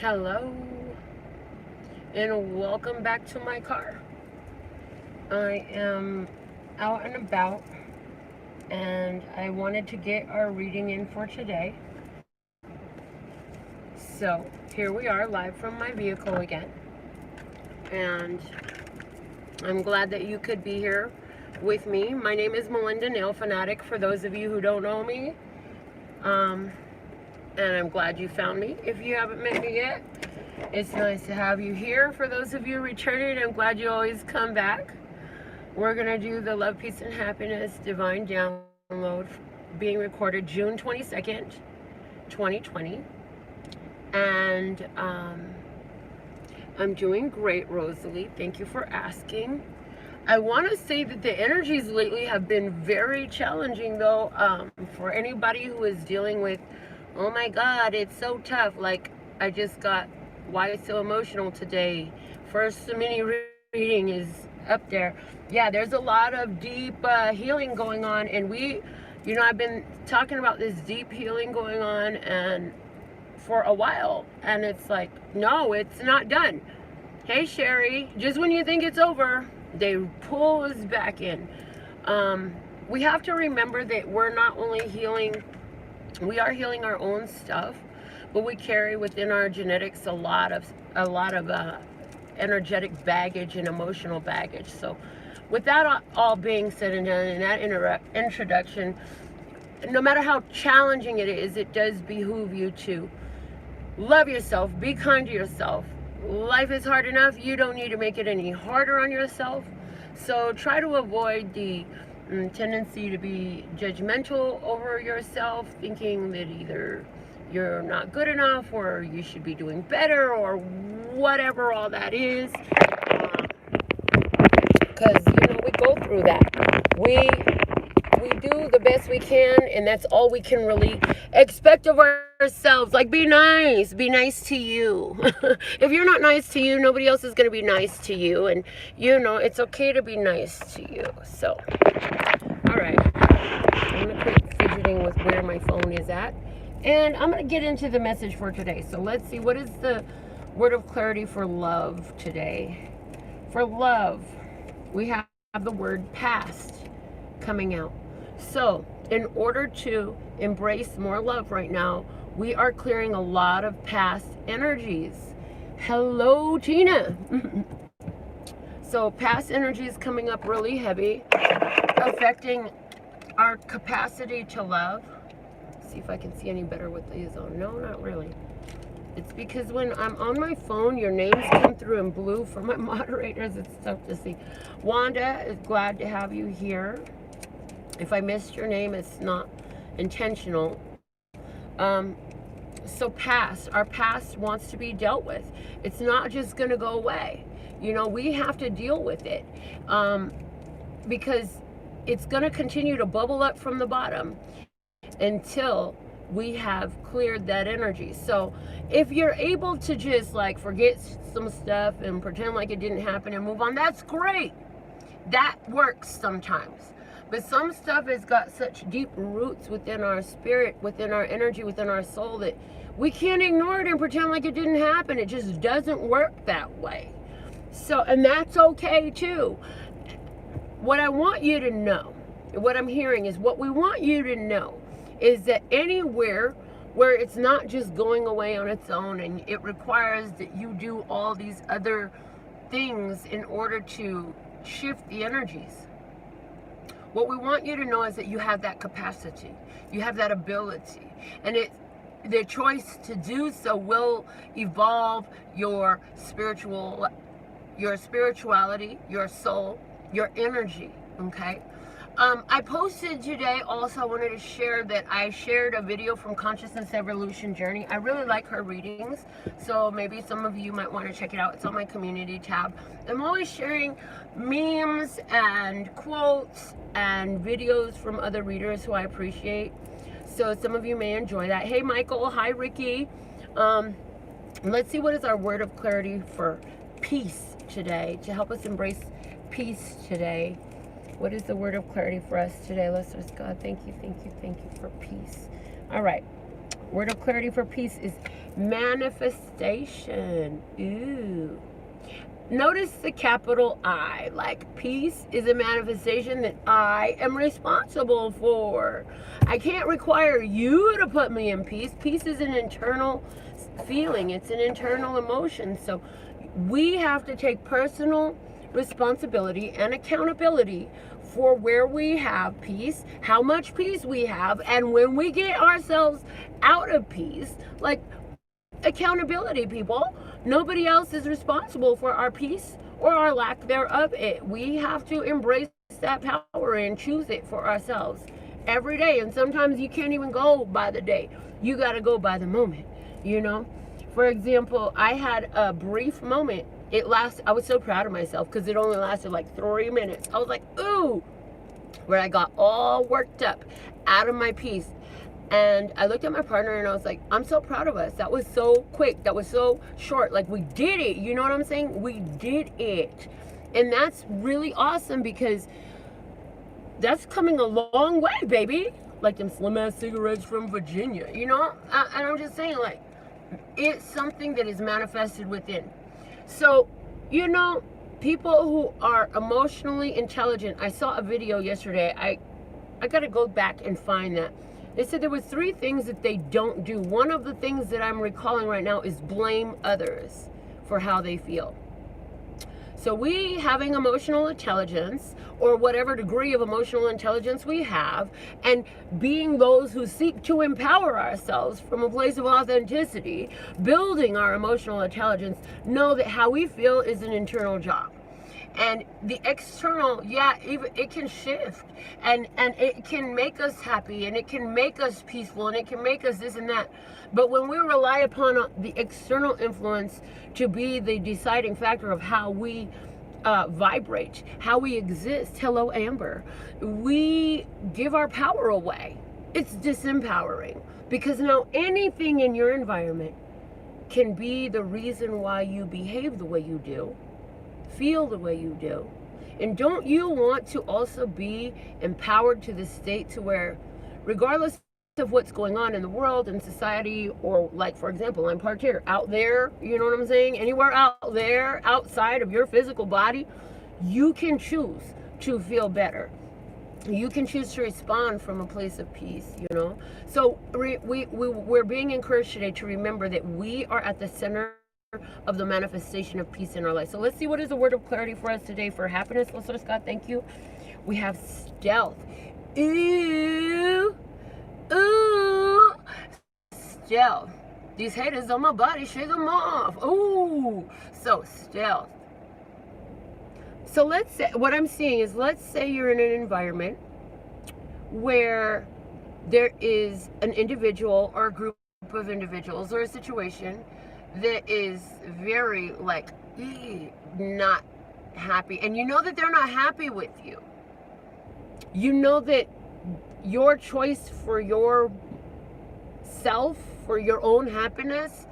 Hello, and welcome back to my car. I am out and about, and I wanted to get our reading in for today. So, here we are, live from my vehicle again. And I'm glad that you could be here with me. My name is Melinda NailFanatic, for those of you who don't know me. And I'm glad you found me. If you haven't met me yet, it's nice to have you here. For those of you returning, I'm glad you always come back. We're going to do the Love, Peace, and Happiness Divine Download being recorded June 22nd, 2020. And I'm doing great, Rosalie. Thank you for asking. I want to say that the energies lately have been very challenging, though, for anybody who is dealing with, oh my God, it's so tough. Like, I just got Why It's So Emotional today. First mini reading is up there. Yeah, there's a lot of deep healing going on. And I've been talking about this deep healing going on and for a while. And it's like, no, it's not done. Hey, Sherry, just when you think it's over, they pull us back in. We have to remember that we're not only healing, we are healing our own stuff, but we carry within our genetics a lot of energetic baggage and emotional baggage. So with that all being said and done, in that introduction, no matter how challenging it is, it does behoove you to love yourself, be kind to yourself. Life is hard enough. You don't need to make it any harder on yourself. So try to avoid the tendency to be judgmental over yourself, thinking that either you're not good enough or you should be doing better or whatever all that is. Because, we go through that. We do the best we can, and that's all we can really expect of ourselves. Like, be nice to you. If you're not nice to you, nobody else is going to be nice to you, and it's okay to be nice to you. So, all right, I'm going to quit fidgeting with where my phone is at, and I'm going to get into the message for today. So let's see, what is the word of clarity for love today? For love, we have the word past coming out. So in order to embrace more love right now, we are clearing a lot of past energies. Hello, Tina. So past energies coming up really heavy, affecting our capacity to love. See if I can see any better with these on. No, not really. It's because when I'm on my phone, your names come through in blue for my moderators. It's tough to see. Wanda is glad to have you here. If I missed your name, it's not intentional. So our past wants to be dealt with. It's not just going to go away. We have to deal with it because it's going to continue to bubble up from the bottom until we have cleared that energy. So if you're able to just forget some stuff and pretend like it didn't happen and move on, that's great. That works sometimes. But some stuff has got such deep roots within our spirit, within our energy, within our soul, that we can't ignore it and pretend like it didn't happen. It just doesn't work that way. So, and that's okay too. What I want you to know, what I'm hearing is, what we want you to know is that anywhere where it's not just going away on its own and it requires that you do all these other things in order to shift the energies, what we want you to know is that you have that capacity, you have that ability, and the choice to do so will evolve your spirituality, your soul, your energy. Okay. I posted today also, I wanted to share that I shared a video from Consciousness Evolution Journey. I really like her readings, so maybe some of you might want to check it out. It's on my community tab. I'm always sharing memes and quotes and videos from other readers who I appreciate, so some of you may enjoy that. Hey Michael, hi Ricky. Let's see, what is our word of clarity for peace today, to help us embrace peace today. What is the word of clarity for us today? Let's just, God, thank you for peace. All right. Word of clarity for peace is manifestation. Ooh. Notice the capital I. Like, peace is a manifestation that I am responsible for. I can't require you to put me in peace. Peace is an internal feeling. It's an internal emotion. So we have to take personal responsibility and accountability for where we have peace, how much peace we have, and when we get ourselves out of peace, like, accountability, people. Nobody else is responsible for our peace or our lack thereof. We have to embrace that power and choose it for ourselves every day. And sometimes you can't even go by the day. You got to go by the moment, you know. For example, I had a brief moment. I was so proud of myself because it only lasted like 3 minutes. I was like, ooh, where I got all worked up, out of my peace. And I looked at my partner and I was like, I'm so proud of us. That was so quick. That was so short. Like, we did it. You know what I'm saying? We did it. And that's really awesome because that's coming a long way, baby. Like them slim ass cigarettes from Virginia, you know? And I'm just saying, like, it's something that is manifested within. So, you know, people who are emotionally intelligent, I saw a video yesterday. I got to go back and find that. They said there were 3 things that they don't do. One of the things that I'm recalling right now is blame others for how they feel. So we, having emotional intelligence, or whatever degree of emotional intelligence we have, and being those who seek to empower ourselves from a place of authenticity, building our emotional intelligence, know that how we feel is an internal job. And the external, yeah, it can shift, and it can make us happy, and it can make us peaceful, and it can make us this and that. But when we rely upon the external influence to be the deciding factor of how we vibrate, how we exist, hello Amber, we give our power away. It's disempowering, because now anything in your environment can be the reason why you behave the way you do, feel the way you do. And don't you want to also be empowered to the state to where, regardless of what's going on in the world and society, or like, for example, I'm parked here, out there, you know what I'm saying, anywhere out there, outside of your physical body, you can choose to feel better. You can choose to respond from a place of peace, you know. So we're being encouraged today to remember that we are at the center of the manifestation of peace in our life. So let's see, what is the word of clarity for us today for happiness? Let's let Scott, thank you. We have stealth. Ooh, ooh, stealth. These haters on my body, shake them off. Ooh, so stealth. So let's say, what I'm seeing is, let's say you're in an environment where there is an individual or a group of individuals or a situation that is very, like, not happy, and you know that they're not happy with you. You know that your choice for your self, for your own happiness,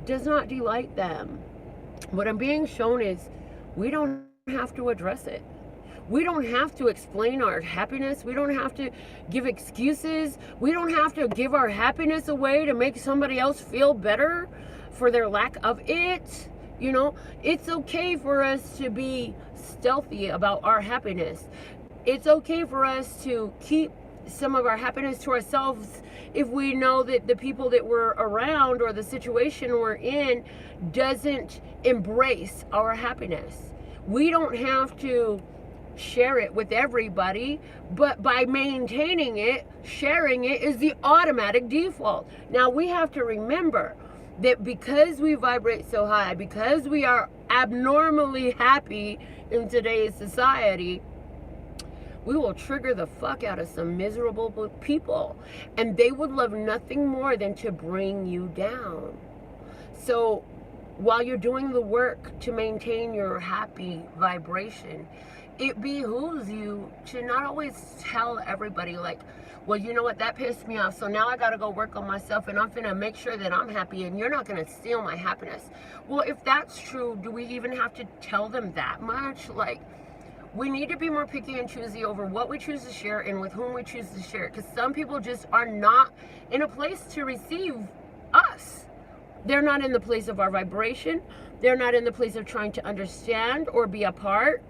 does not delight them. What I'm being shown is we don't have to address it. We don't have to explain our happiness. We don't have to give excuses. We don't have to give our happiness away to make somebody else feel better for their lack of it. You know, it's okay for us to be stealthy about our happiness. It's okay for us to keep some of our happiness to ourselves if we know that the people that we're around or the situation we're in doesn't embrace our happiness. We don't have to share it with everybody, but by maintaining it, sharing it is the automatic default. Now we have to remember that because we vibrate so high, because we are abnormally happy in today's society, we will trigger the fuck out of some miserable people, and they would love nothing more than to bring you down. So while you're doing the work to maintain your happy vibration, it behooves you to not always tell everybody, like, well, you know what, that pissed me off, so now I gotta go work on myself, and I'm gonna make sure that I'm happy, and you're not gonna steal my happiness. Well, if that's true, do we even have to tell them that much? Like, we need to be more picky and choosy over what we choose to share and with whom we choose to share it, because some people just are not in a place to receive us. They're not in the place of our vibration. They're not in the place of trying to understand or be a part.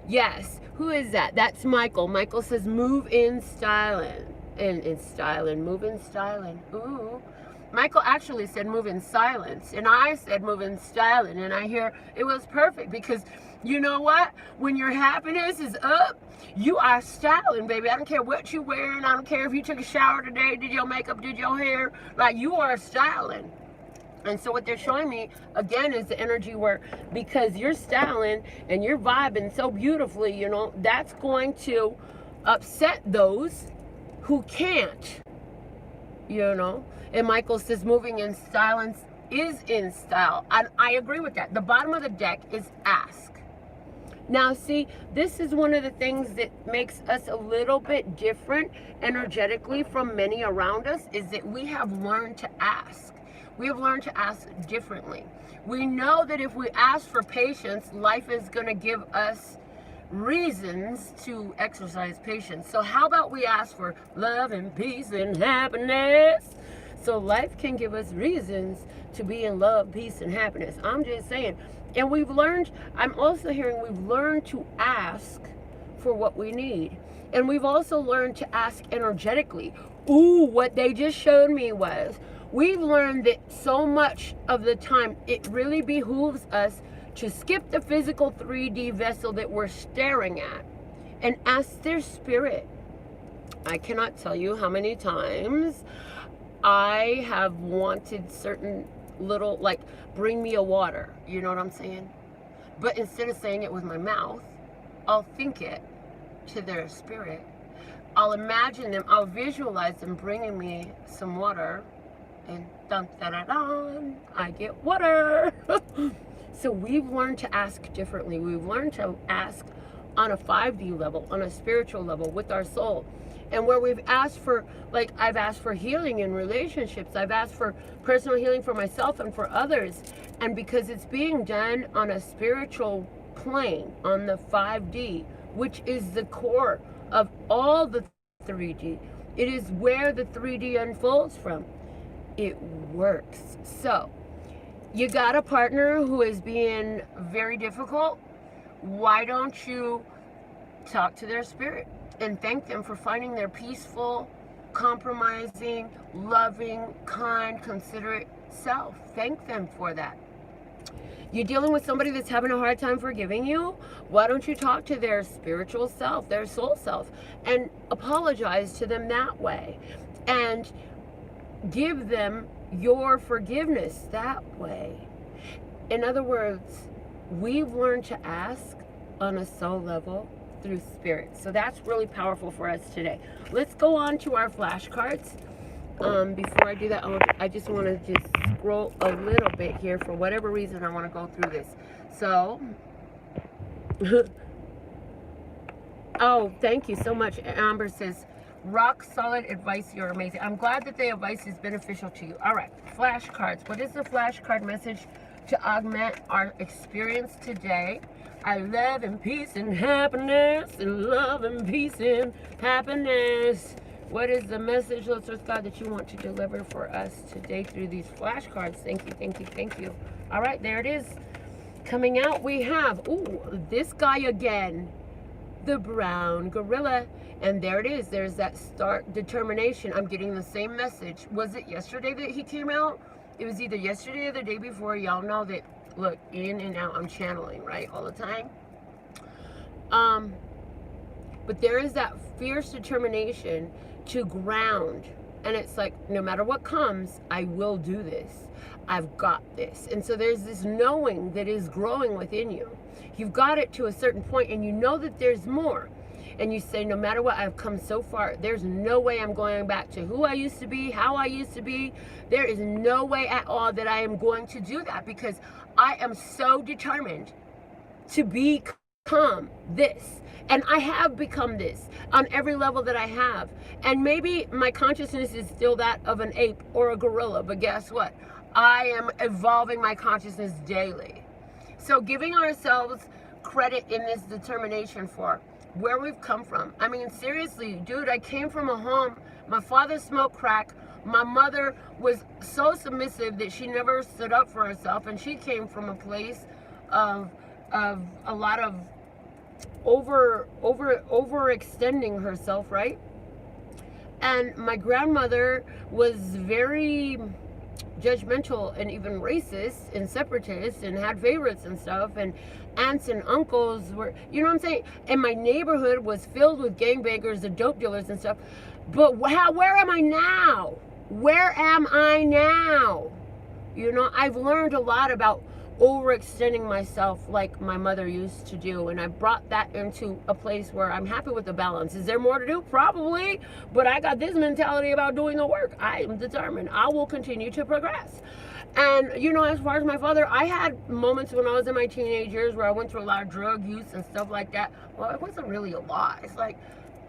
Yes, who is that? That's Michael. Michael says, move in styling. In styling, move in styling. Ooh. Michael actually said move in silence, and I said move in styling, and I hear it was perfect, because you know what? When your happiness is up, you are styling, baby. I don't care what you're wearing. I don't care if you took a shower today, did your makeup, did your hair. Like, you are styling. And so what they're showing me, again, is the energy where, because you're styling and you're vibing so beautifully, you know, that's going to upset those who can't, you know. And Michael says moving in silence is in style. I agree with that. The bottom of the deck is ask. Now, see, this is one of the things that makes us a little bit different energetically from many around us, is that we have learned to ask. We have learned to ask differently. We know that if we ask for patience, life is going to give us reasons to exercise patience. So how about we ask for love and peace and happiness? So life can give us reasons to be in love, peace, and happiness. I'm just saying. And we've learned, I'm also hearing we've learned to ask for what we need. And we've also learned to ask energetically. Ooh, what they just showed me was, we've learned that so much of the time, it really behooves us to skip the physical 3D vessel that we're staring at and ask their spirit. I cannot tell you how many times I have wanted certain little, like, bring me a water, you know what I'm saying? But instead of saying it with my mouth, I'll think it to their spirit. I'll imagine them, I'll visualize them bringing me some water, and dun da da dun, I get water. So we've learned to ask differently. We've learned to ask on a 5D level, on a spiritual level with our soul. And where we've asked for, like, I've asked for healing in relationships. I've asked for personal healing for myself and for others. And because it's being done on a spiritual plane, on the 5D, which is the core of all the 3D. It is where the 3D unfolds from. It works. So, you got a partner who is being very difficult. Why don't you talk to their spirit and thank them for finding their peaceful, compromising, loving, kind, considerate self? Thank them for that. You're dealing with somebody that's having a hard time forgiving you? Why don't you talk to their spiritual self, their soul self, and apologize to them that way? And give them your forgiveness that way. In other words, we've learned to ask on a soul level through spirit. So that's really powerful for us today. Let's go on to our flashcards. Before I do that, I just want to just scroll a little bit here. For whatever reason, I want to go through this. So, oh, thank you so much. Amber says, rock solid advice, you're amazing. I'm glad that the advice is beneficial to you. All right, flashcards. What is the flashcard message to augment our experience today? I love and peace and happiness, and love and peace and happiness. What is the message, Lord God, that you want to deliver for us today through these flashcards? Thank you, thank you, thank you. All right, there it is. Coming out, we have, ooh, this guy again, the brown gorilla. And there it is. There's that start determination. I'm getting the same message. Was it yesterday that he came out? It was either yesterday or the day before. Y'all know that, look, in and out, I'm channeling, right, all the time. But there is that fierce determination to ground. And it's like, no matter what comes, I will do this. I've got this. And so there's this knowing that is growing within you. You've got it to a certain point, and you know that there's more. And you say, no matter what, I've come so far. There's no way I'm going back to who I used to be, how I used to be. There is no way at all that I am going to do that, because I am so determined to become this. And I have become this on every level that I have. And maybe my consciousness is still that of an ape or a gorilla, but guess what? I am evolving my consciousness daily. So giving ourselves credit in this determination for where we've come from. I mean, seriously, dude, I came from a home, my father smoked crack, my mother was so submissive that she never stood up for herself, and she came from a place of a lot of overextending herself, right? And my grandmother was very judgmental and even racist and separatist and had favorites and stuff, and aunts and uncles were, you know what I'm saying? And my neighborhood was filled with gangbangers and dope dealers and stuff. But where am I now? Where am I now? You know, I've learned a lot about overextending myself like my mother used to do, and I brought that into a place where I'm happy with the balance. Is there more to do? Probably, but I got this mentality about doing the work. I am determined. I will continue to progress. And you know, as far as my father, I had moments when I was in my teenage years where I went through a lot of drug use and stuff like that. Well, it wasn't really a lot. It's like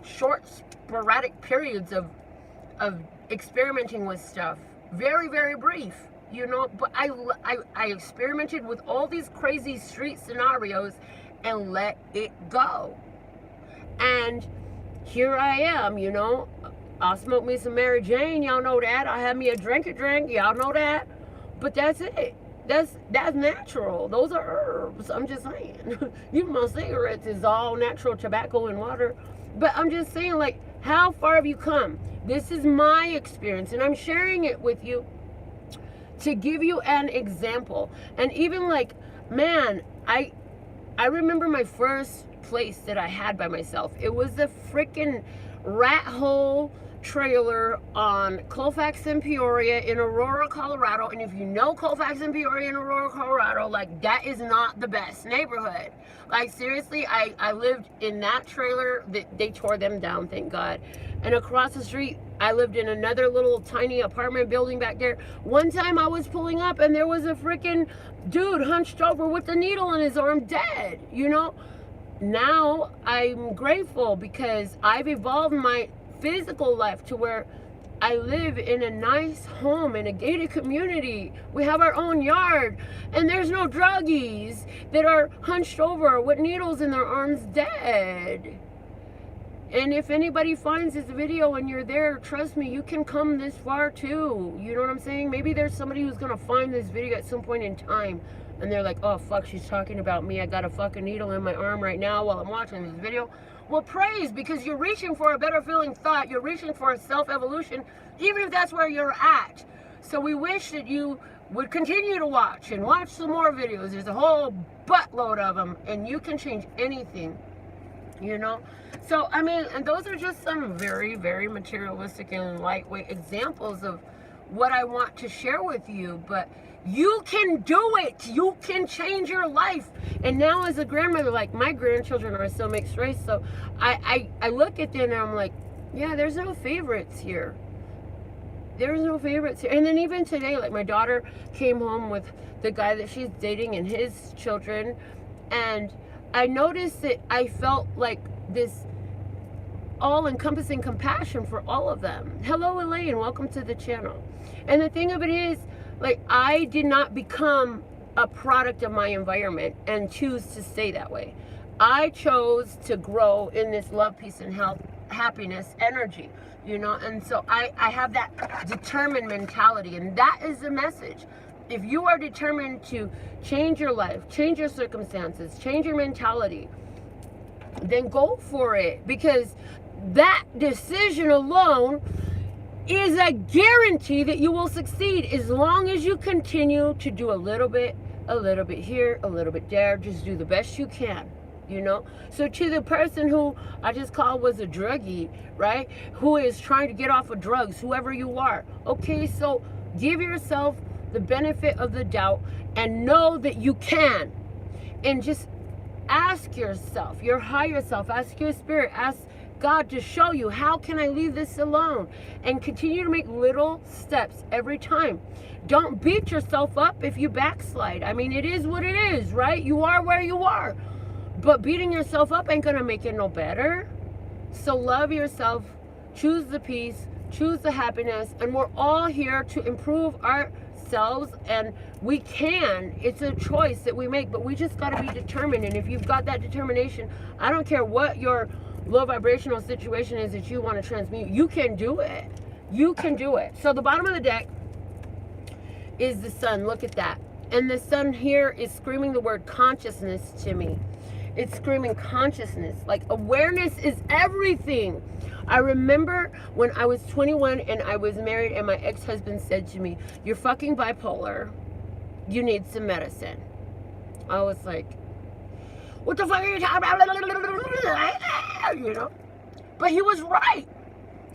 short sporadic periods of experimenting with stuff, very, very brief, you know. But I experimented with all these crazy street scenarios and let it go. And here I am, you know. I'll smoke me some Mary Jane, y'all know that. I'll have me a drink, y'all know that. But that's it. That's natural. Those are herbs. I'm just saying. Even my cigarettes is all natural tobacco and water. But I'm just saying, like, how far have you come? This is my experience, and I'm sharing it with you to give you an example. And even like, man, I remember my first place that I had by myself. It was a freaking rat hole trailer on Colfax and Peoria in Aurora, Colorado. And if you know Colfax and Peoria in Aurora, Colorado, like, that is not the best neighborhood. Like, seriously, I lived in that trailer. They tore them down, thank God. And across the street, I lived in another little tiny apartment building back there. One time I was pulling up and there was a freaking dude hunched over with a needle in his arm, dead, you know. Now I'm grateful because I've evolved my physical life to where I live in a nice home in a gated community. We have our own yard, and there's no druggies that are hunched over with needles in their arms, dead. And if anybody finds this video and you're there, trust me, you can come this far too. You know what I'm saying? Maybe there's somebody who's gonna find this video at some point in time and they're like, oh fuck, she's talking about me. I got a fucking needle in my arm right now while I'm watching this video. Well, praise, because you're reaching for a better feeling thought. You're reaching for a self-evolution, even if that's where you're at. So we wish that you would continue to watch and watch some more videos. There's a whole buttload of them, and you can change anything, you know. So I mean, and those are just some very, very materialistic and lightweight examples of what I want to share with you. But you can do it. You can change your life. And now as a grandmother, like, my grandchildren are still mixed race, so I look at them and I'm like, yeah, there's no favorites here. There's no favorites here. And then even today, like, my daughter came home with the guy that she's dating and his children, and I noticed that I felt like this all-encompassing compassion for all of them. Hello, Elaine, welcome to the channel. And the thing of it is, like, I did not become a product of my environment and choose to stay that way. I chose to grow in this love, peace, and health, happiness energy, you know. And so I have that determined mentality, and that is the message. If you are determined to change your life, change your circumstances, change your mentality, then go for it, because that decision alone is a guarantee that you will succeed, as long as you continue to do a little bit here, a little bit there. Just do the best you can, you know. So to the person who I just called was a druggie, right, who is trying to get off of drugs, whoever you are, okay, so give yourself the benefit of the doubt and know that you can. And just ask yourself, your higher self, ask your spirit, ask God to show you, how can I leave this alone? And continue to make little steps every time. Don't beat yourself up if you backslide. I mean, it is what it is, right? You are where you are. But beating yourself up ain't gonna make it no better. So love yourself, choose the peace, choose the happiness, and we're all here to improve our ourselves, and we can. It's a choice that we make, but we just got to be determined. And if you've got that determination, I don't care what your low vibrational situation is that you want to transmute, you can do it. You can do it. So the bottom of the deck is the sun. Look at that. And the sun here is screaming the word consciousness to me. It's screaming consciousness. Like, awareness is everything. I remember when I was 21 and I was married, and my ex-husband said to me, "You're fucking bipolar. You need some medicine." I was like, what the fuck are you talking about? You know? But he was right.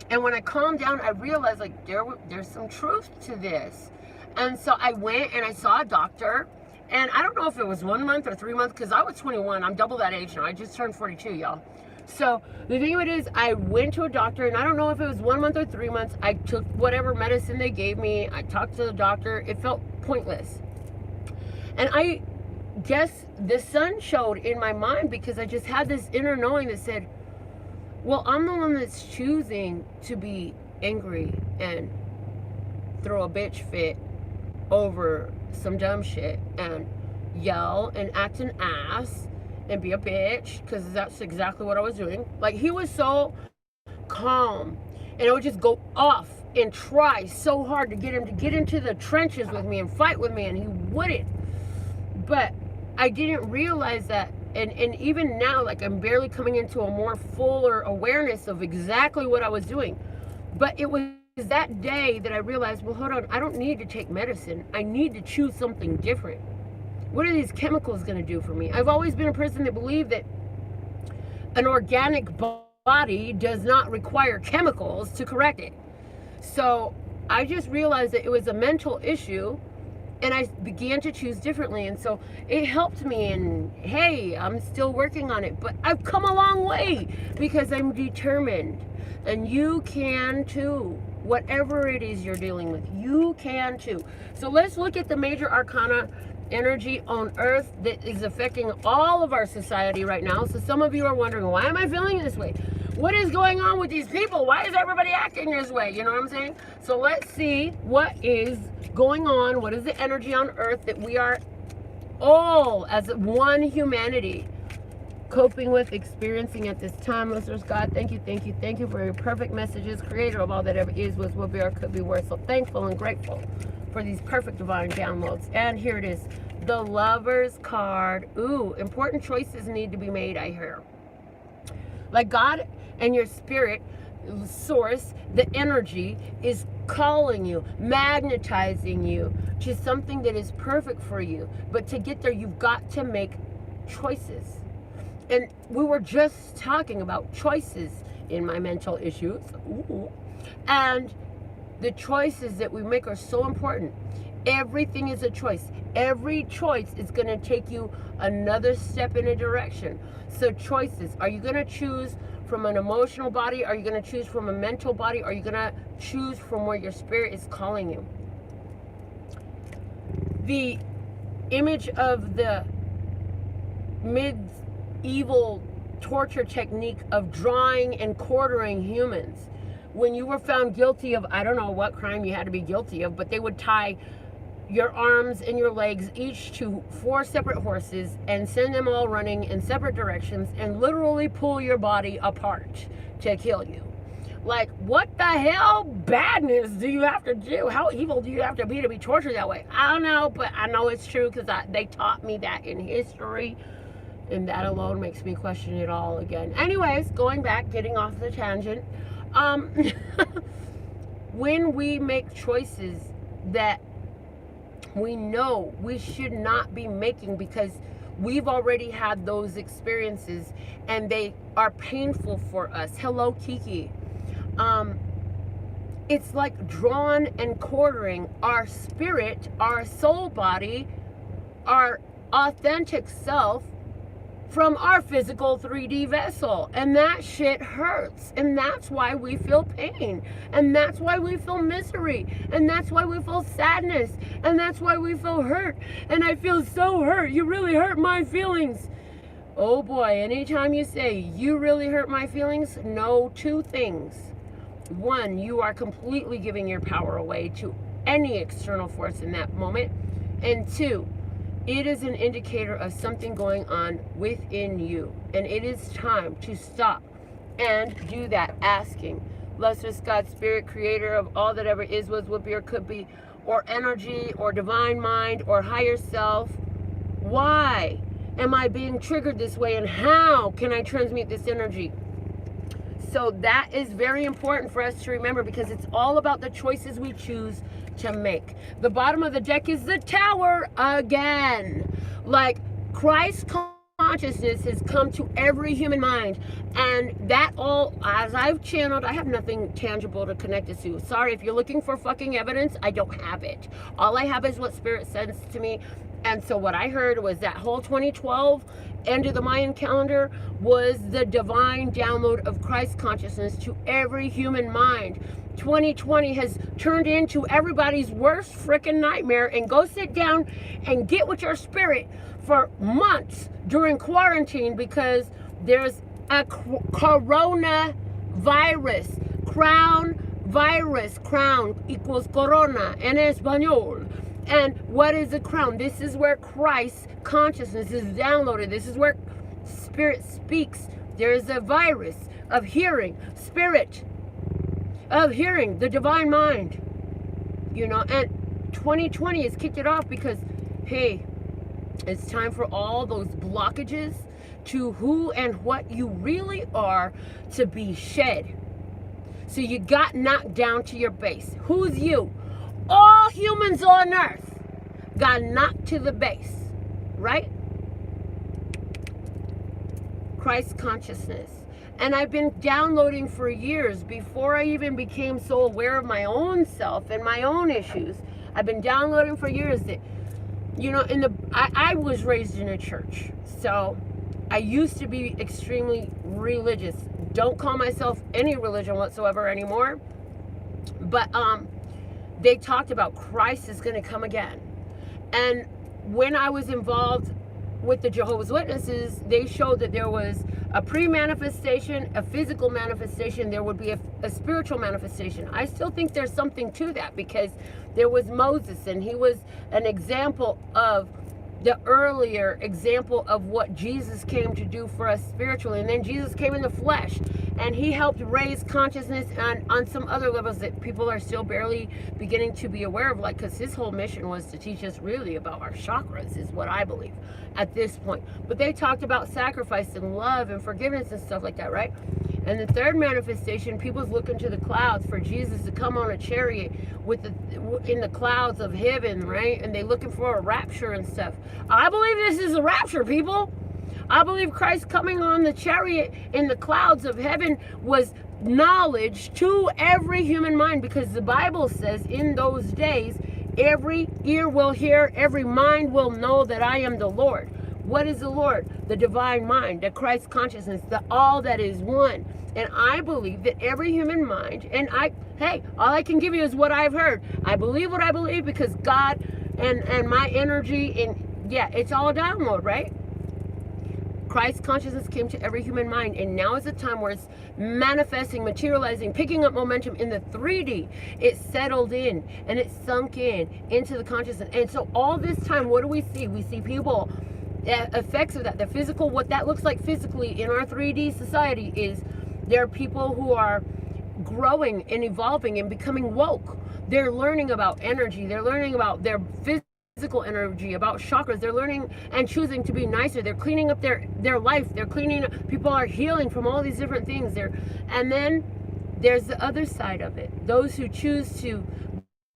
And when I calmed down, I realized, like, there's some truth to this. And so I went and I saw a doctor. And I don't know if it was 1 month or 3 months, because I was 21. I'm double that age now. I just turned 42, y'all. So the thing of it is, I went to a doctor, and I don't know if it was 1 month or 3 months. I took whatever medicine they gave me. I talked to the doctor. It felt pointless. And I guess the sun showed in my mind, because I just had this inner knowing that said, well, I'm the one that's choosing to be angry and throw a bitch fit over some dumb shit and yell and act an ass and be a bitch, because that's exactly what I was doing. Like, he was so calm, and I would just go off and try so hard to get him to get into the trenches with me and fight with me, and he wouldn't. But I didn't realize that, and even now, like, I'm barely coming into a more fuller awareness of exactly what I was doing. But it was that day that I realized, well, hold on, I don't need to take medicine. I need to choose something different. What are these chemicals going to do for me? I've always been a person that believed that an organic body does not require chemicals to correct it. So I just realized that it was a mental issue, and I began to choose differently. And so it helped me, and hey, I'm still working on it, but I've come a long way because I'm determined. And you can too. Whatever it is you're dealing with, you can too. So let's look at the major arcana energy on Earth that is affecting all of our society right now. So some of you are wondering, why am I feeling this way? What is going on with these people? Why is everybody acting this way? You know what I'm saying? So let's see what is going on. What is the energy on Earth that we are all, as one humanity, coping with, experiencing at this time. Listeners, God, thank you for your perfect messages, creator of all that ever is, was, will be, or could be. We're so thankful and grateful for these perfect divine downloads. And here it is, the Lover's card. Ooh, important choices need to be made, I hear. Like, God and your spirit, source, the energy is calling you, magnetizing you to something that is perfect for you. But to get there, you've got to make choices. And we were just talking about choices in my mental issues. Ooh. And the choices that we make are so important. Everything is a choice. Every choice is going to take you another step in a direction. So choices. Are you going to choose from an emotional body? Are you going to choose from a mental body? Are you going to choose from where your spirit is calling you? The image of the medieval torture technique of drawing and quartering humans. When you were found guilty of, I don't know what crime you had to be guilty of, but they would tie your arms and your legs each to 4 separate horses and send them all running in separate directions and literally pull your body apart to kill you. Like, what the hell badness do you have to do? How evil do you have to be tortured that way? I don't know, but I know it's true because they taught me that in history. And that alone makes me question it all again. Anyways, going back, getting off the tangent. When we make choices that we know we should not be making because we've already had those experiences and they are painful for us. Hello, Kiki. It's like drawn and quartering our spirit, our soul body, our authentic self from our physical 3D vessel. And that shit hurts. And that's why we feel pain. And that's why we feel misery. And that's why we feel sadness. And that's why we feel hurt. And I feel so hurt. You really hurt my feelings. Oh boy, anytime you say, you really hurt my feelings, know 2 things. 1, you are completely giving your power away to any external force in that moment. And two, it is an indicator of something going on within you. And it is time to stop and do that asking. Lustrous God, Spirit, Creator of all that ever is, was, will be, or could be, or energy, or divine mind, or higher self. Why am I being triggered this way, and how can I transmute this energy? So that is very important for us to remember, because it's all about the choices we choose to make. The bottom of the deck is the Tower again. Like, Christ consciousness has come to every human mind, and that all, as I've channeled, I have nothing tangible to connect it to. Sorry, if you're looking for fucking evidence, I don't have it. All I have is what Spirit sends to me. And so what I heard was that whole 2012 end of the Mayan calendar was the divine download of Christ consciousness to every human mind. 2020 has turned into everybody's worst freaking nightmare, and go sit down and get with your spirit for months during quarantine, because there's a coronavirus. Crown virus. Crown equals corona en español. And what is a crown? This is where Christ consciousness is downloaded. This is where Spirit speaks. There is a virus of hearing, Spirit of hearing, the divine mind. You know, and 2020 has kicked it off because, hey, it's time for all those blockages to who and what you really are to be shed. So you got knocked down to your base. Who's you? All humans on earth got knocked to the base, right? Christ consciousness. And I've been downloading for years, before I even became so aware of my own self and my own issues. I've been downloading for years that, you know, I was raised in a church, so I used to be extremely religious. Don't call myself any religion whatsoever anymore, but they talked about Christ is going to come again. And when I was involved with the Jehovah's Witnesses, they showed that there was a pre-manifestation, a physical manifestation, there would be a spiritual manifestation. I still think there's something to that, because there was Moses, and he was an example of the earlier example of what Jesus came to do for us spiritually. And then Jesus came in the flesh, and he helped raise consciousness on some other levels that people are still barely beginning to be aware of, like, because his whole mission was to teach us really about our chakras, is what I believe at this point. But they talked about sacrifice and love and forgiveness and stuff like that, right? And the third manifestation, people's looking to the clouds for Jesus to come on a chariot in the clouds of heaven, right? And they looking for a rapture and stuff. I believe this is a rapture, people. I believe Christ coming on the chariot in the clouds of heaven was knowledge to every human mind, because the Bible says in those days, every ear will hear, every mind will know that I am the Lord. What is the Lord? The divine mind, the Christ consciousness, the all that is one. And I believe that every human mind, and hey, all I can give you is what I've heard. I believe what I believe because God and my energy, and yeah, it's all a download, right? Christ consciousness came to every human mind, and now is the time where it's manifesting, materializing, picking up momentum in the 3D. It's settled in, and it's sunk in into the consciousness. And so all this time, what do we see? We see people, effects of that, the physical, what that looks like physically in our 3D society is there are people who are growing and evolving and becoming woke. They're learning about energy. They're learning about their physical energy, about chakras. They're learning and choosing to be nicer. They're cleaning up their life. They're cleaning up. People are healing from all these different things. And then there's the other side of it. Those who choose to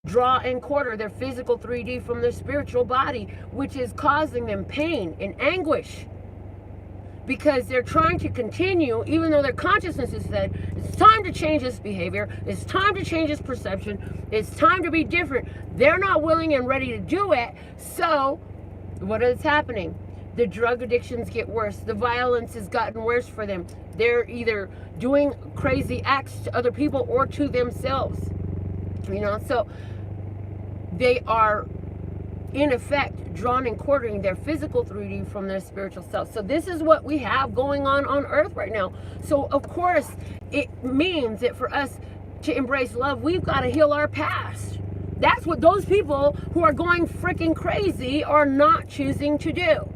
draw and quarter their physical 3D from their spiritual body, which is causing them pain and anguish, because they're trying to continue, even though their consciousness has said, it's time to change this behavior, it's time to change this perception, it's time to be different. They're not willing and ready to do it. So what is happening? The drug addictions get worse. The violence has gotten worse for them. They're either doing crazy acts to other people or to themselves. You know, so they are in effect drawn and quartering their physical 3D from their spiritual self. So this is what we have going on earth right now. So of course it means that for us to embrace love, we've got to heal our past. That's what those people who are going freaking crazy are not choosing to do.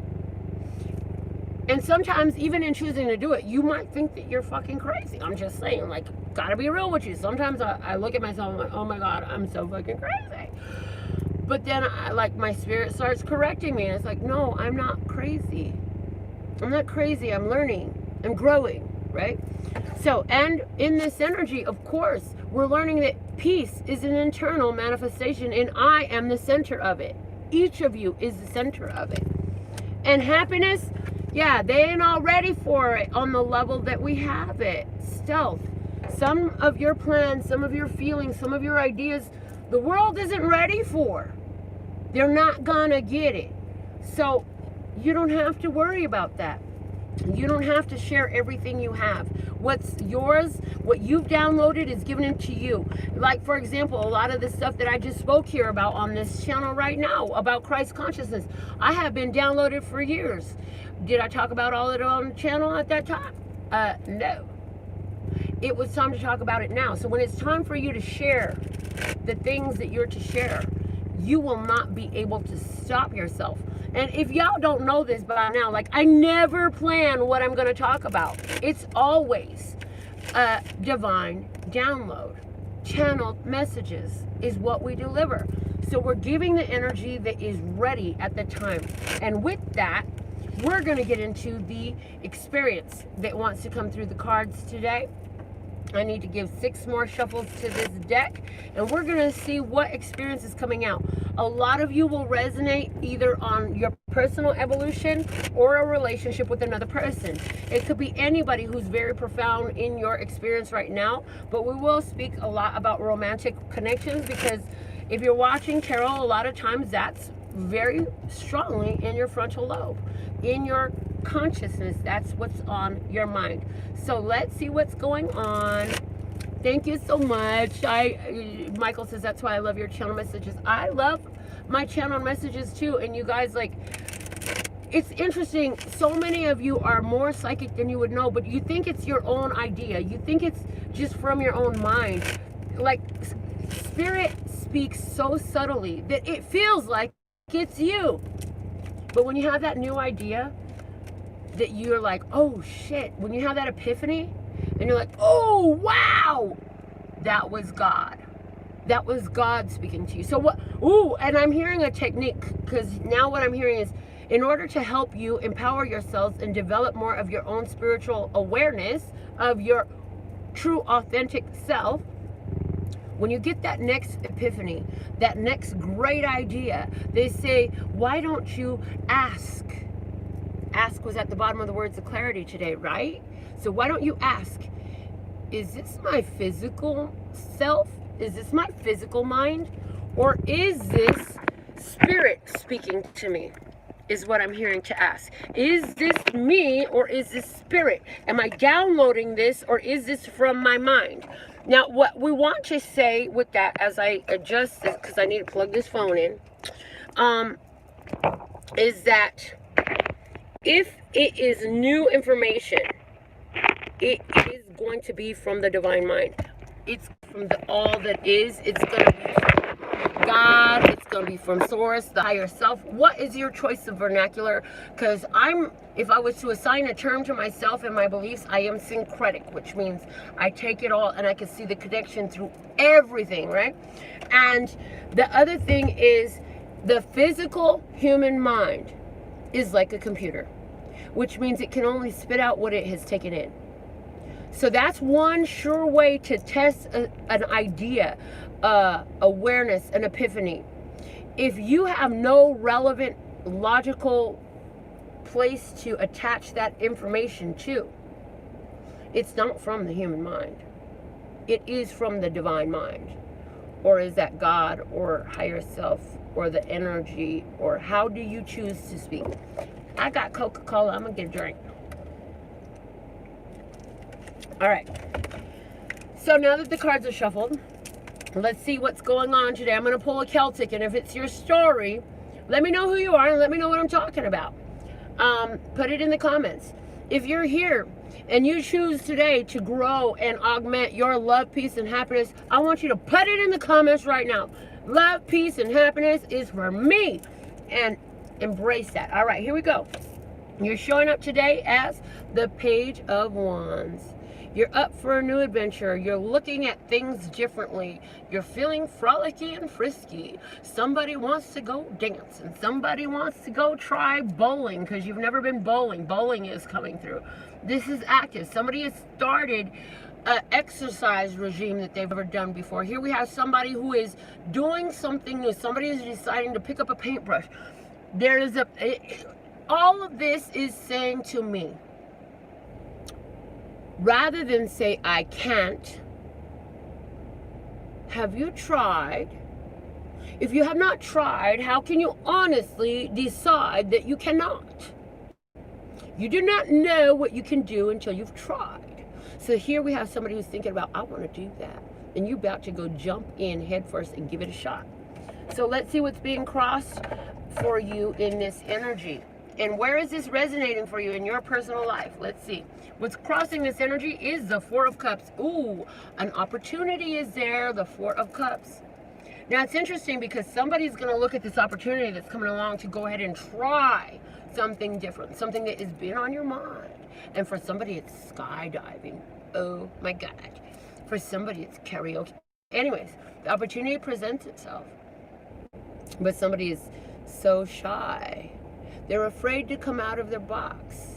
And sometimes, even in choosing to do it, you might think that you're fucking crazy. I'm just saying, like, gotta be real with you. Sometimes I look at myself and I'm like, oh my God, I'm so fucking crazy. But then, my spirit starts correcting me. And it's like, no, I'm not crazy. I'm not crazy. I'm learning. I'm growing, right? So, and in this energy, of course, we're learning that peace is an internal manifestation, and I am the center of it. Each of you is the center of it. And happiness, yeah, they ain't all ready for it on the level that we have it. Stealth. Some of your plans, some of your feelings, some of your ideas, the world isn't ready for. They're not gonna get it. So you don't have to worry about that. You don't have to share everything you have. What's yours, what you've downloaded is given it to you. Like, for example, a lot of the stuff that I just spoke here about on this channel right now, about Christ consciousness, I have been downloaded for years. Did I talk about all of it on the channel at that time? No. It was time to talk about it now. So when it's time for you to share the things that you're to share, you will not be able to stop yourself. And if y'all don't know this by now, like, I never plan what I'm going to talk about. It's always a divine download. Channeled messages is what we deliver. So we're giving the energy that is ready at the time. And with that, we're going to get into the experience that wants to come through the cards today. I need to give 6 more shuffles to this deck, and we're going to see what experience is coming out. A lot of you will resonate either on your personal evolution or a relationship with another person. It could be anybody who's very profound in your experience right now, but we will speak a lot about romantic connections, because if you're watching tarot, a lot of times that's very strongly in your frontal lobe, in your consciousness. That's what's on your mind. So let's see what's going on. Thank you so much. Michael says, that's why I love your channel messages. I love my channel messages too. And you guys, like, it's interesting. So many of you are more psychic than you would know, but you think it's your own idea. You think it's just from your own mind. Like, spirit speaks so subtly that it feels like it's you. But when you have that new idea that you're like, oh shit, when you have that epiphany and you're like, oh wow, that was God. That was God speaking to you. So what, ooh, and I'm hearing a technique, because now what I'm hearing is, in order to help you empower yourselves and develop more of your own spiritual awareness of your true authentic self, when you get that next epiphany, that next great idea, they say, why don't you ask? Ask was at the bottom of the words of clarity today, right? So why don't you ask, is this my physical self? Is this my physical mind? Or is this spirit speaking to me? Is what I'm hearing to ask. Is this me, or is this spirit? Am I downloading this, or is this from my mind? Now, what we want to say with that, as I adjust this, because I need to plug this phone in, is that if it is new information, it is going to be from the divine mind. It's from the all that is. It's going to be from God. It's going to be from source, the higher self. What is your choice of vernacular? Because if I was to assign a term to myself and my beliefs, I am syncretic, which means I take it all and I can see the connection through everything, right? And the other thing is, the physical human mind is like a computer, which means it can only spit out what it has taken in. So that's one sure way to test an idea, awareness, an epiphany. If you have no relevant logical place to attach that information to, it's not from the human mind. It is from the divine mind. Or is that God or higher self or the energy, or how do you choose to speak? I got Coca-Cola. I'm going to get a drink. All right. So now that the cards are shuffled, let's see what's going on today. I'm going to pull a Celtic, and if it's your story, let me know who you are and let me know what I'm talking about. Put it in the comments. If you're here and you choose today to grow and augment your love, peace, and happiness, I want you to put it in the comments right now. Love, peace, and happiness is for me. And embrace that. All right, here we go. You're showing up today as the Page of Wands. You're up for a new adventure. You're looking at things differently. You're feeling frolicky and frisky. Somebody wants to go dance, and somebody wants to go try bowling because you've never been bowling. Bowling is coming through. This is active. Somebody has started an exercise regime that they've never done before. Here we have somebody who is doing something new. Somebody is deciding to pick up a paintbrush. There is all of this is saying to me, rather than say, I can't, have you tried? If you have not tried, how can you honestly decide that you cannot? You do not know what you can do until you've tried. So here we have somebody who's thinking about, I want to do that. And you're about to go jump in head first and give it a shot. So let's see what's being crossed for you in this energy. And where is this resonating for you in your personal life? Let's see. What's crossing this energy is the Four of Cups. Ooh, an opportunity is there, the Four of Cups. Now, it's interesting because somebody's going to look at this opportunity that's coming along to go ahead and try something different, something that has been on your mind. And for somebody, it's skydiving. Oh, my God. For somebody, it's karaoke. Anyways, the opportunity presents itself. But somebody is so shy. They're afraid to come out of their box.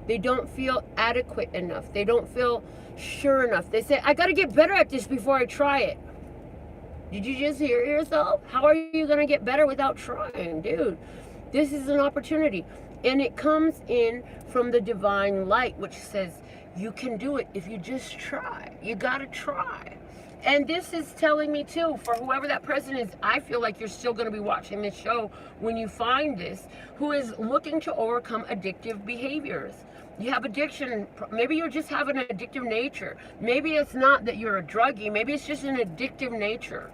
They don't feel adequate enough. They don't feel sure enough. They say, I got to get better at this before I try it. Did you just hear yourself? How are you going to get better without trying? Dude, this is an opportunity. And it comes in from the divine light, which says you can do it if you just try. You got to try. And this is telling me too, for whoever that person is, I feel like you're still going to be watching this show when you find this, who is looking to overcome addictive behaviors. You have addiction. Maybe you just have an addictive nature. Maybe it's not that you're a druggie. Maybe it's just an addictive nature.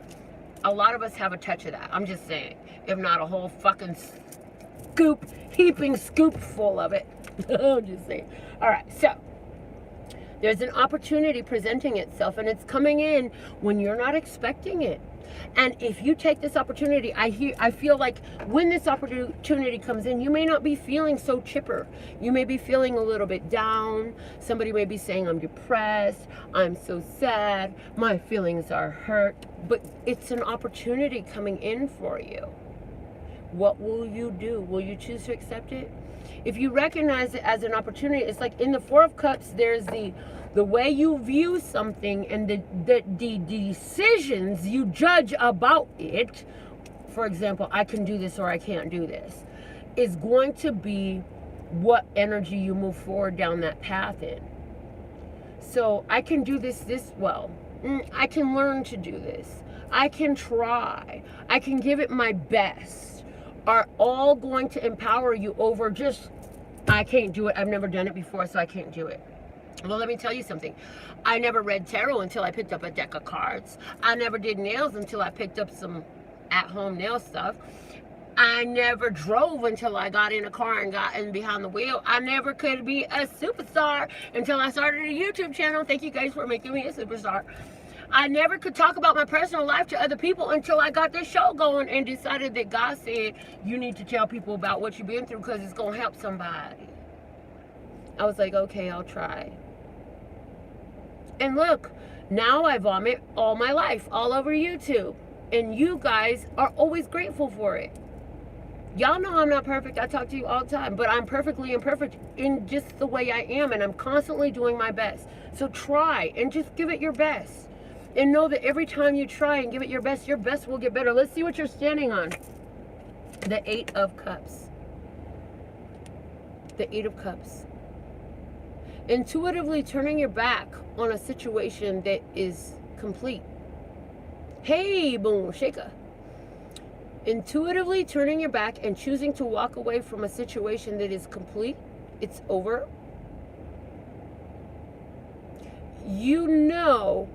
A lot of us have a touch of that. I'm just saying. If not a whole fucking scoop, heaping scoop full of it. I'm just saying. All right, so there's an opportunity presenting itself, and it's coming in when you're not expecting it. And if you take this opportunity, I feel like when this opportunity comes in, you may not be feeling so chipper. You may be feeling a little bit down. Somebody may be saying, I'm depressed, I'm so sad, my feelings are hurt. But it's an opportunity coming in for you. What will you do? Will you choose to accept it? If you recognize it as an opportunity, it's like in the Four of Cups, there's the way you view something and the decisions you judge about it. For example, I can do this or I can't do this, is going to be what energy you move forward down that path in. So I can do this well. I can learn to do this. I can try. I can give it my best. Are all going to empower you over just, I can't do it. I've never done it before, so I can't do it. Well, let me tell you something. I never read tarot until I picked up a deck of cards. I never did nails until I picked up some at-home nail stuff. I never drove until I got in a car and got in behind the wheel. I never could be a superstar until I started a YouTube channel. Thank you guys for making me a superstar. I never could talk about my personal life to other people until I got this show going and decided that God said, you need to tell people about what you've been through because it's going to help somebody. I was like, okay, I'll try. And look, now I vomit all my life all over YouTube. And you guys are always grateful for it. Y'all know I'm not perfect. I talk to you all the time. But I'm perfectly imperfect in just the way I am. And I'm constantly doing my best. So try and just give it your best. And know that every time you try and give it your best will get better. Let's see what you're standing on. The Eight of Cups. The Eight of Cups. Intuitively turning your back on a situation that is complete. Hey, boom, shaker. Intuitively turning your back and choosing to walk away from a situation that is complete. It's over. You know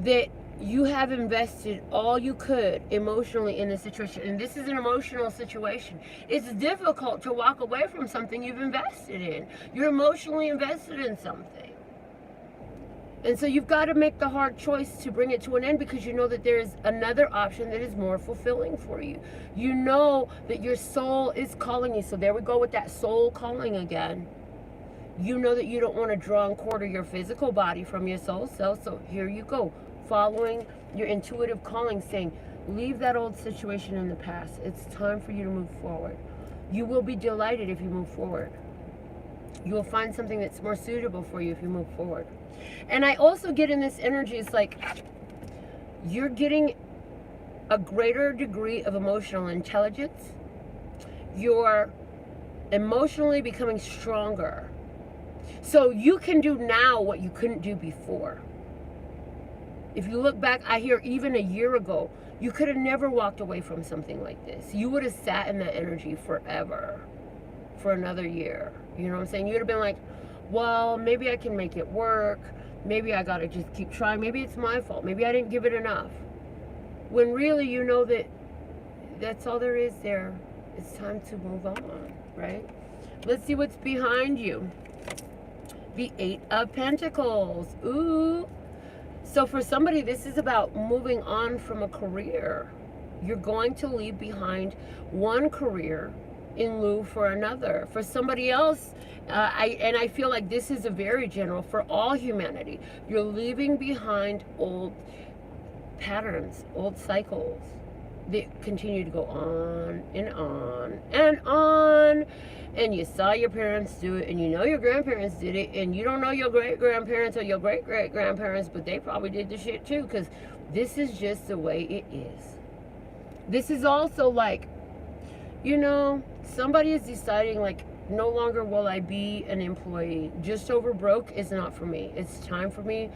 that you have invested all you could emotionally in the situation. And this is an emotional situation. It's difficult to walk away from something you've invested in. You're emotionally invested in something. And so you've got to make the hard choice to bring it to an end, because you know that there's another option that is more fulfilling for you. You know that your soul is calling you. So there we go with that soul calling again. You know that you don't want to draw and quarter your physical body from your soul self. So here you go, following your intuitive calling, saying, leave that old situation in the past. It's time for you to move forward. You will be delighted if you move forward. You will find something that's more suitable for you if you move forward. And I also get in this energy, it's like you're getting a greater degree of emotional intelligence. You're emotionally becoming stronger. So you can do now what you couldn't do before. If you look back, I hear even a year ago, you could have never walked away from something like this. You would have sat in that energy forever, for another year. You know what I'm saying? You would have been like, well, maybe I can make it work. Maybe I gotta just keep trying. Maybe it's my fault. Maybe I didn't give it enough. When really you know that that's all there is there. It's time to move on, right? Let's see what's behind you. The Eight of Pentacles. Ooh. So for somebody, this is about moving on from a career. You're going to leave behind one career in lieu for another. For somebody else, I feel like this is a very general for all humanity. You're leaving behind old patterns, old cycles that continue to go on and on and on. And you saw your parents do it, and you know your grandparents did it, and you don't know your great-grandparents or your great-great-grandparents, but they probably did the shit too, because this is just the way it is. This is also like, you know, somebody is deciding like, no longer will I be an employee. Just over broke is not for me. It's time for me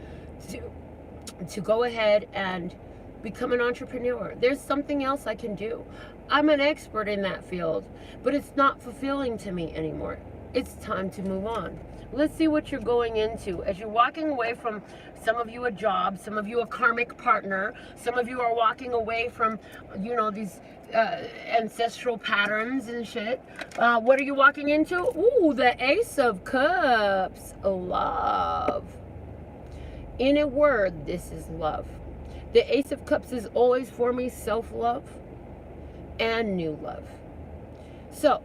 to go ahead and become an entrepreneur. There's something else I can do. I'm an expert in that field, but it's not fulfilling to me anymore. It's time to move on. Let's see what you're going into. As you're walking away from, some of you a job, some of you a karmic partner, some of you are walking away from, you know, these ancestral patterns and shit. What are you walking into? Ooh, the Ace of Cups. Love. In a word, this is love. The Ace of Cups is always for me self-love and new love. So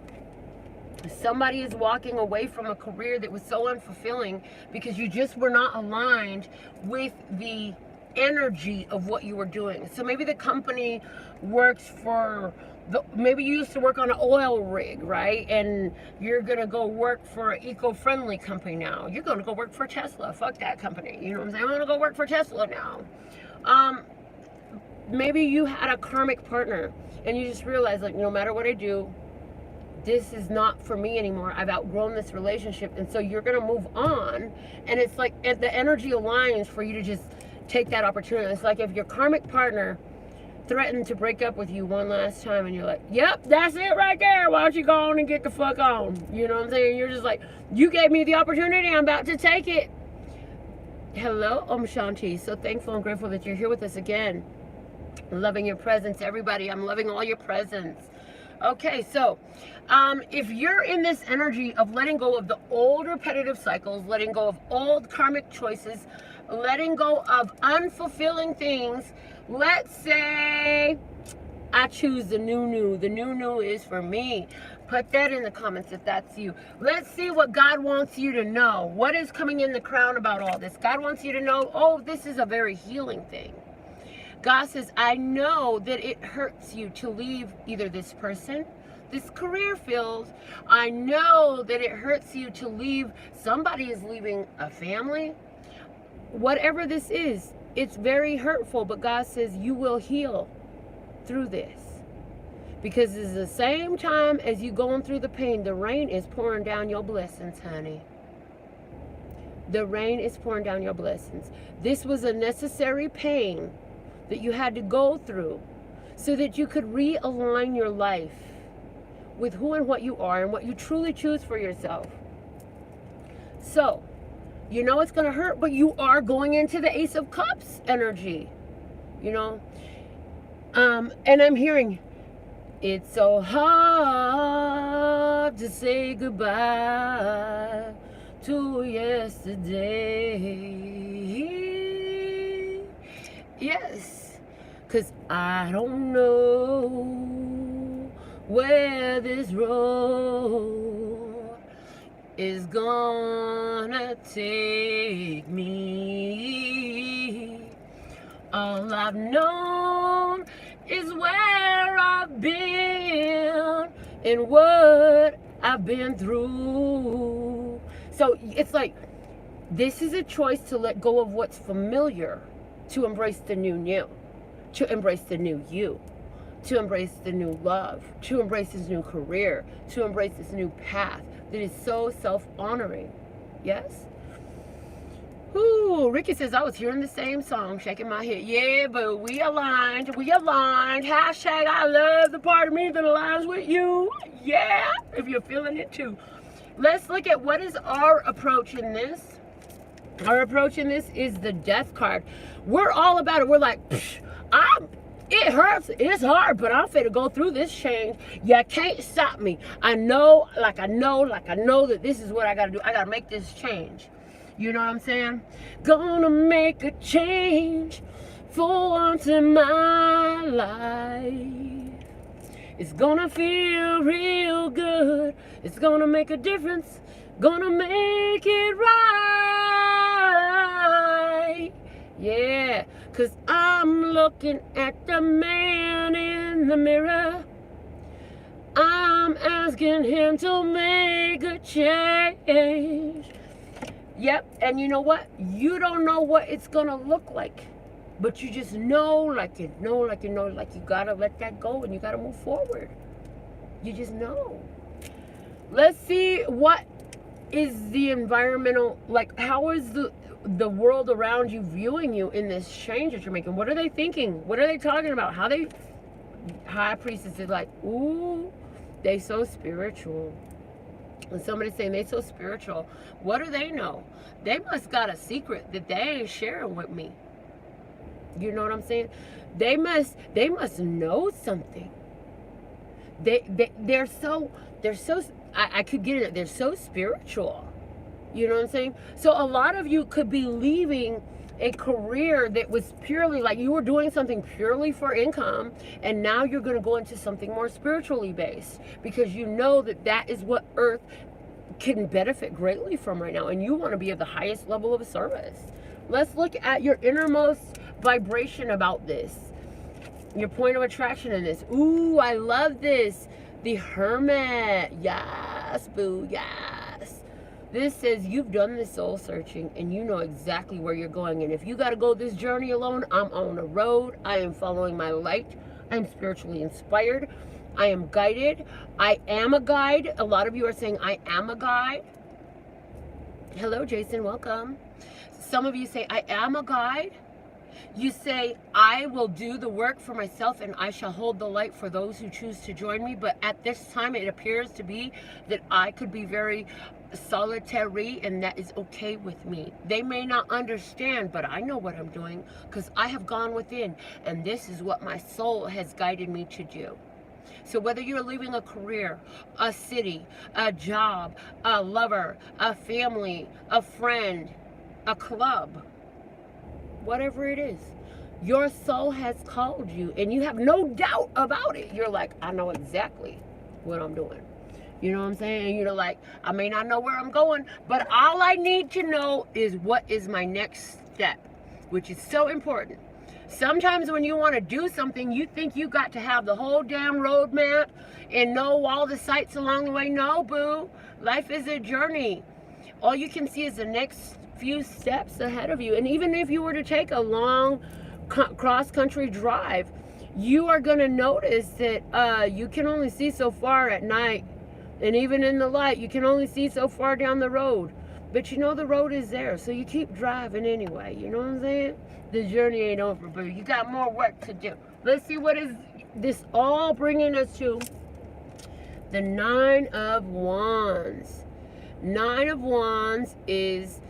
somebody is walking away from a career that was so unfulfilling because you just were not aligned with the energy of what you were doing. So maybe the company works for maybe you used to work on an oil rig, right? And you're gonna go work for an eco-friendly company now. You're gonna go work for Tesla. Fuck that company. You know what I'm saying? I'm gonna go work for Tesla now. Maybe you had a karmic partner and you just realized, like, no matter what I do, this is not for me anymore. I've outgrown this relationship. And so you're going to move on. And it's like the energy aligns for you to just take that opportunity. It's like if your karmic partner threatened to break up with you one last time and you're like, yep, that's it right there. Why don't you go on and get the fuck on? You know what I'm saying? You're just like, you gave me the opportunity. I'm about to take it. Hello, Om Shanti. So thankful and grateful that you're here with us again. Loving your presence, everybody. I'm loving all your presence. Okay, so if you're in this energy of letting go of the old repetitive cycles, letting go of old karmic choices, letting go of unfulfilling things, let's say I choose the new. The new is for me. Put that in the comments if that's you. Let's see what God wants you to know. What is coming in the crown about all this? God wants you to know, oh, this is a very healing thing. God says, I know that it hurts you to leave either this person, this career field. I know that it hurts you to leave, somebody is leaving a family. Whatever this is, it's very hurtful, but God says you will heal through this. Because it's the same time as you going through the pain, the rain is pouring down your blessings, honey. The rain is pouring down your blessings. This was a necessary pain that you had to go through so that you could realign your life with who and what you are and what you truly choose for yourself. So, you know it's going to hurt, but you are going into the Ace of Cups energy, you know. And I'm hearing, it's so hard to say goodbye to yesterday. Yes. Because I don't know where this road is gonna take me. All I've known is where I've been and what I've been through. So it's like, this is a choice to let go of what's familiar, to embrace the new, to embrace the new you, to embrace the new love, to embrace this new career, to embrace this new path that is so self-honoring. Yes? Ooh, Ricky says, I was hearing the same song, shaking my head. Yeah, but we aligned. Hashtag I love the part of me that aligns with you. Yeah, if you're feeling it too. Let's look at what is our approach in this. Our approach in this is the death card. We're all about it. We're like, it hurts, it's hard, but I'm finna go through this change. You can't stop me. I know that this is what I gotta do. I gotta make this change. You know what I'm saying? Gonna make a change for once in my life. It's gonna feel real good. It's gonna make a difference. Gonna make it right. Yeah, 'cause I'm looking at the man in the mirror. I'm asking him to make a change. Yep, and you know what? You don't know what it's gonna look like, but you just know, like you gotta let that go and you gotta move forward. You just know. Let's see, what is the environmental, like, how is the world around you viewing you in this change that you're making? What are they thinking? What are they talking about? How they, High Priestess is like, ooh, they so spiritual. And somebody's saying they so spiritual. What do they know? They must got a secret that they ain't sharing with me. You know what I'm saying? They must know something. They're so I could get it. They're so spiritual. You know what I'm saying? So a lot of you could be leaving a career that was purely, like, you were doing something purely for income, and now you're going to go into something more spiritually based, because you know that that is what Earth can benefit greatly from right now, and you want to be at the highest level of service. Let's look at your innermost vibration about this, your point of attraction in this. Ooh, I love this. The Hermit. Yes, boo, yes. This says you've done the soul searching and you know exactly where you're going. And if you got to go this journey alone, I'm on a road. I am following my light. I'm spiritually inspired. I am guided. I am a guide. A lot of you are saying I am a guide. Hello, Jason. Welcome. Some of you say I am a guide. You say, I will do the work for myself and I shall hold the light for those who choose to join me. But at this time, it appears to be that I could be very solitary, and that is okay with me. They may not understand, but I know what I'm doing because I have gone within, and this is what my soul has guided me to do. So whether you're leaving a career, a city, a job, a lover, a family, a friend, a club, whatever it is, your soul has called you and you have no doubt about it. You're like, I know exactly what I'm doing. You know what I'm saying? And you're like, I may not know where I'm going, but all I need to know is what is my next step, which is so important. Sometimes when you want to do something, you think you got to have the whole damn roadmap and know all the sights along the way. No, boo. Life is a journey. All you can see is the next few steps ahead of you. And even if you were to take a long cross-country drive, you are going to notice that you can only see so far at night. And even in the light, you can only see so far down the road. But you know the road is there, so you keep driving anyway. You know what I'm saying? The journey ain't over, but you got more work to do. Let's see what is this all bringing us to. The Nine of Wands. Nine of Wands is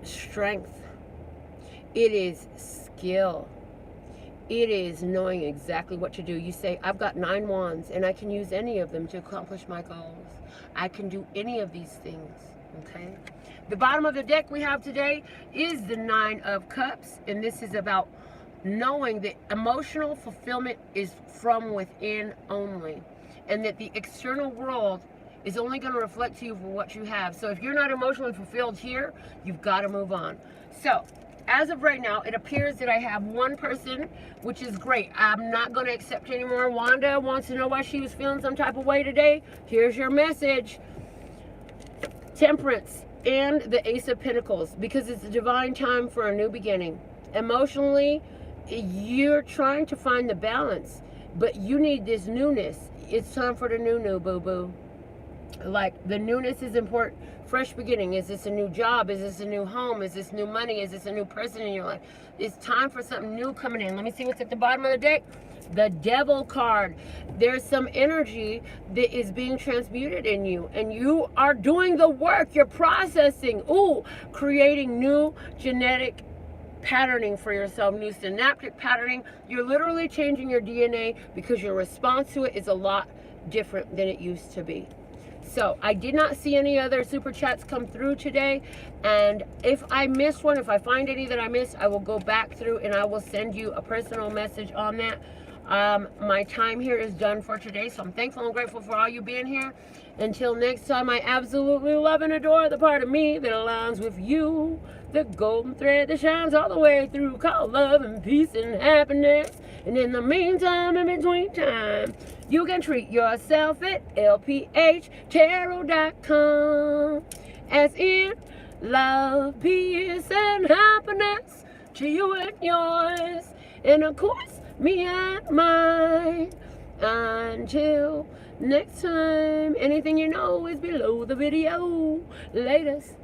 strength. It is skill. It is knowing exactly what to do. You say, I've got 9 wands and I can use any of them to accomplish my goals. I can do any of these things. Okay. The bottom of the deck we have today is the Nine of Cups, and this is about knowing that emotional fulfillment is from within only, and that the external world is only going to reflect to you for what you have. So if you're not emotionally fulfilled here, you've got to move on. So as of right now, it appears that I have one person, which is great. I'm not going to accept anymore. Wanda wants to know why she was feeling some type of way today. Here's your message. Temperance and the Ace of Pentacles, because it's a divine time for a new beginning. Emotionally, you're trying to find the balance, but you need this newness. It's time for the new, boo-boo. Like, the newness is important. Fresh beginning. Is this a new job? Is this a new home? Is this new money? Is this a new person in your life? It's time for something new coming in. Let me see what's at the bottom of the deck. The Devil card. There's some energy that is being transmuted in you, and you are doing the work. You're processing. Ooh, creating new genetic patterning for yourself, new synaptic patterning. You're literally changing your DNA because your response to it is a lot different than it used to be. So I did not see any other super chats come through today, and if I missed one, if I find any that I missed, I will go back through and I will send you a personal message on that. My time here is done for today, so I'm thankful and grateful for all you being here. Until next time, I absolutely love and adore the part of me that aligns with you, the golden thread that shines all the way through, called love and peace and happiness. And in the meantime, in between time, you can treat yourself at lphtarot.com, as in love, peace, and happiness to you and yours, and of course, me and mine. Until next time, anything you know is below the video. Latest.